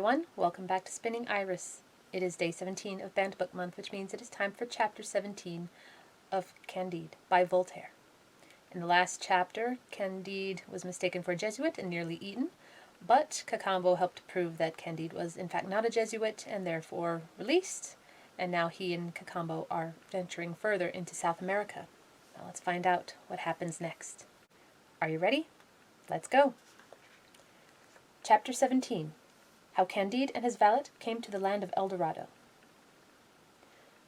everyone, welcome back to Spinning Iris. It is day 17 of Banned Book Month, which means it is time for chapter 17 of Candide by Voltaire. In the last chapter, Candide was mistaken for a Jesuit and nearly eaten, but Cacambo helped prove that Candide was in fact not a Jesuit and therefore released, and now he and Cacambo are venturing further into South America. Now let's find out what happens next. Are you ready? Let's go! Chapter 17. How Candide and his valet came to the land of El Dorado.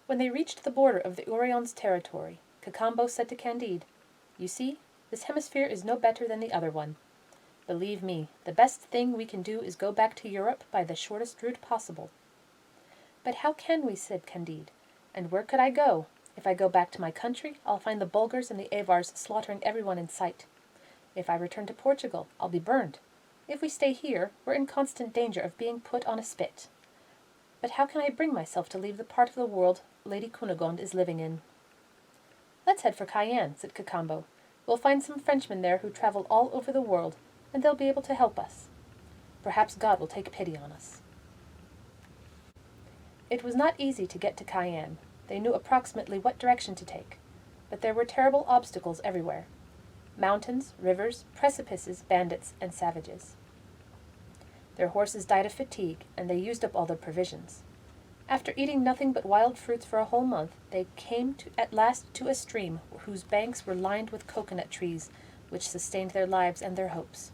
When they reached the border of the Hurons' territory, Cacambo said to Candide, "You see, this hemisphere is no better than the other one. Believe me, the best thing we can do is go back to Europe by the shortest route possible." "But how can we?" said Candide. "And where could I go? If I go back to my country, I'll find the Bulgars and the Avars slaughtering everyone in sight. If I return to Portugal, I'll be burned. If we stay here, we're in constant danger of being put on a spit. But how can I bring myself to leave the part of the world Lady Cunegonde is living in?" "Let's head for Cayenne," said Cacambo. "We'll find some Frenchmen there who travel all over the world, and they'll be able to help us. Perhaps God will take pity on us." It was not easy to get to Cayenne. They knew approximately what direction to take, but there were terrible obstacles everywhere. Mountains, rivers, precipices, bandits, and savages. Their horses died of fatigue, and they used up all their provisions. After eating nothing but wild fruits for a whole month, they came at last to a stream whose banks were lined with coconut trees, which sustained their lives and their hopes.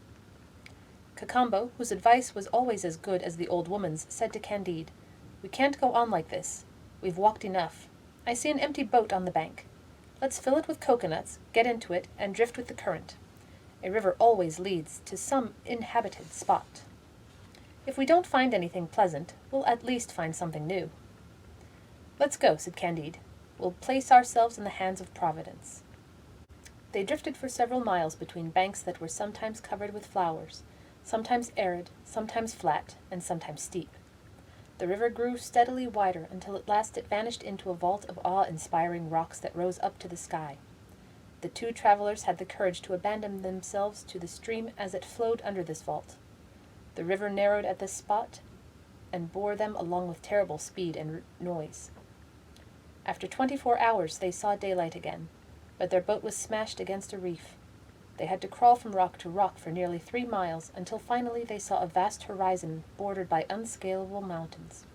Cacambo, whose advice was always as good as the old woman's, said to Candide, "We can't go on like this. We've walked enough. I see an empty boat on the bank. Let's fill it with coconuts, get into it, and drift with the current. A river always leads to some inhabited spot. If we don't find anything pleasant, we'll at least find something new." "Let's go," said Candide. "We'll place ourselves in the hands of Providence." They drifted for several miles between banks that were sometimes covered with flowers, sometimes arid, sometimes flat, and sometimes steep. The river grew steadily wider until at last it vanished into a vault of awe-inspiring rocks that rose up to the sky. The two travelers had the courage to abandon themselves to the stream as it flowed under this vault. The river narrowed at this spot and bore them along with terrible speed and noise. After 24 hours they saw daylight again, but their boat was smashed against a reef. They had to crawl from rock to rock for nearly 3 miles, until finally they saw a vast horizon bordered by unscalable mountains.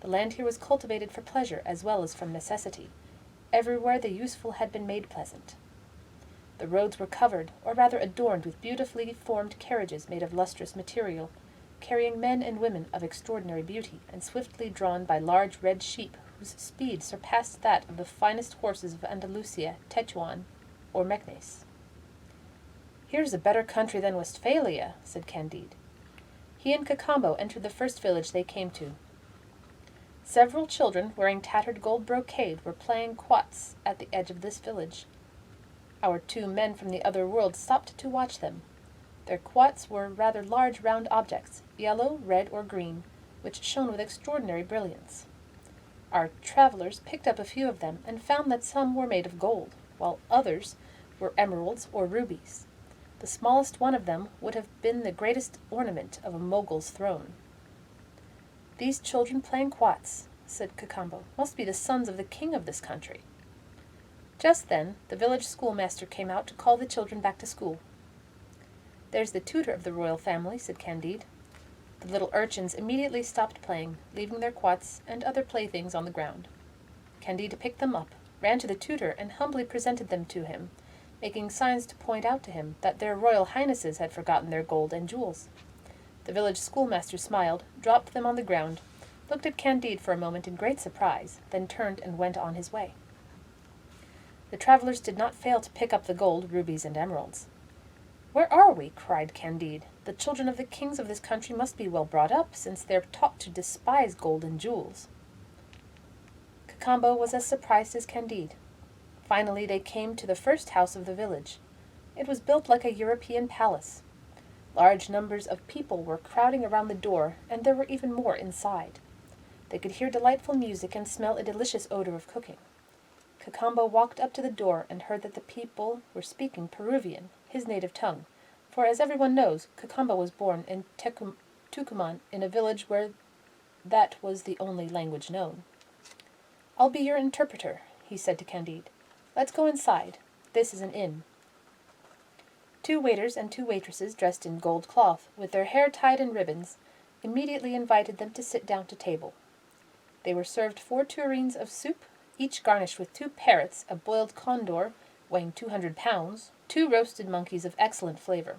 The land here was cultivated for pleasure as well as from necessity. Everywhere the useful had been made pleasant. The roads were covered, or rather adorned, with beautifully formed carriages made of lustrous material, carrying men and women of extraordinary beauty, and swiftly drawn by large red sheep whose speed surpassed that of the finest horses of Andalusia, Tetuan, or Meknes. "Here's a better country than Westphalia," said Candide. He and Cacambo entered the first village they came to. Several children wearing tattered gold brocade were playing quoits at the edge of this village. Our two men from the other world stopped to watch them. Their quoits were rather large round objects, yellow, red, or green, which shone with extraordinary brilliance. Our travellers picked up a few of them and found that some were made of gold, while others were emeralds or rubies. The smallest one of them would have been the greatest ornament of a Mogul's throne. "These children playing quoits," said Cacambo, "must be the sons of the king of this country." Just then the village schoolmaster came out to call the children back to school. "There's the tutor of the royal family," said Candide. The little urchins immediately stopped playing, leaving their quoits and other playthings on the ground. Candide picked them up, ran to the tutor, and humbly presented them to him, making signs to point out to him that their royal highnesses had forgotten their gold and jewels. The village schoolmaster smiled, dropped them on the ground, looked at Candide for a moment in great surprise, then turned and went on his way. The travellers did not fail to pick up the gold, rubies, and emeralds. "Where are we?" cried Candide. "The children of the kings of this country must be well brought up, since they're taught to despise gold and jewels." Cacambo was as surprised as Candide. Finally they came to the first house of the village. It was built like a European palace. Large numbers of people were crowding around the door, and there were even more inside. They could hear delightful music and smell a delicious odor of cooking. Cacambo walked up to the door and heard that the people were speaking Peruvian, his native tongue, for, as everyone knows, Cacambo was born in Tucuman in a village where that was the only language known. "I'll be your interpreter," he said to Candide. "Let's go inside. This is an inn." 2 waiters and 2 waitresses dressed in gold cloth, with their hair tied in ribbons, immediately invited them to sit down to table. They were served 4 tureens of soup, each garnished with 2 parrots, a boiled condor weighing 200 pounds, 2 roasted monkeys of excellent flavour,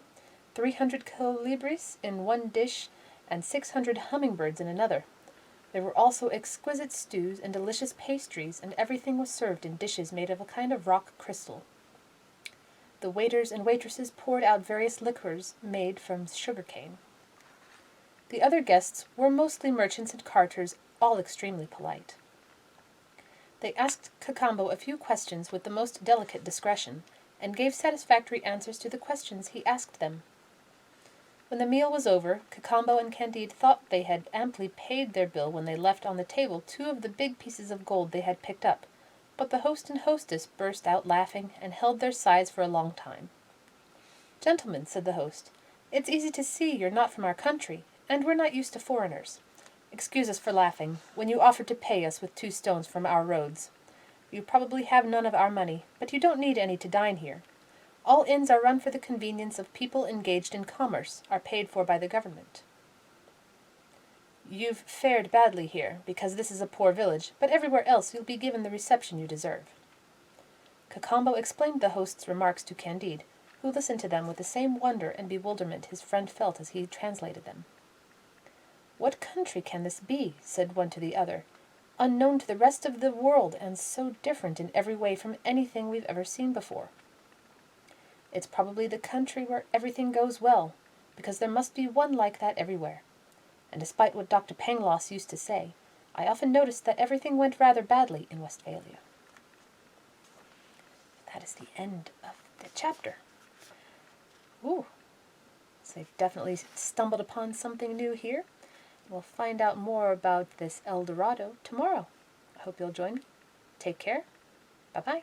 300 colibris in one dish, and 600 hummingbirds in another. There were also exquisite stews and delicious pastries, and everything was served in dishes made of a kind of rock crystal. The waiters and waitresses poured out various liquors made from sugar cane. The other guests were mostly merchants and carters, all extremely polite. They asked Cacambo a few questions with the most delicate discretion, and gave satisfactory answers to the questions he asked them. When the meal was over, Cacambo and Candide thought they had amply paid their bill when they left on the table 2 of the big pieces of gold they had picked up, but the host and hostess burst out laughing, and held their sides for a long time. "Gentlemen," said the host, "it's easy to see you're not from our country, and we're not used to foreigners. Excuse us for laughing, when you offered to pay us with 2 stones from our roads. You probably have none of our money, but you don't need any to dine here. All inns are run for the convenience of people engaged in commerce, are paid for by the government. You've fared badly here, because this is a poor village, but everywhere else you'll be given the reception you deserve." Cacambo explained the host's remarks to Candide, who listened to them with the same wonder and bewilderment his friend felt as he translated them. "What country can this be?" said one to the other. "Unknown to the rest of the world, and so different in every way from anything we've ever seen before." "It's probably the country where everything goes well, because there must be one like that everywhere. And despite what Dr. Pangloss used to say, I often noticed that everything went rather badly in Westphalia." That is the end of the chapter. Ooh, so I've definitely stumbled upon something new here. We'll find out more about this El Dorado tomorrow. I hope you'll join me. Take care. Bye-bye.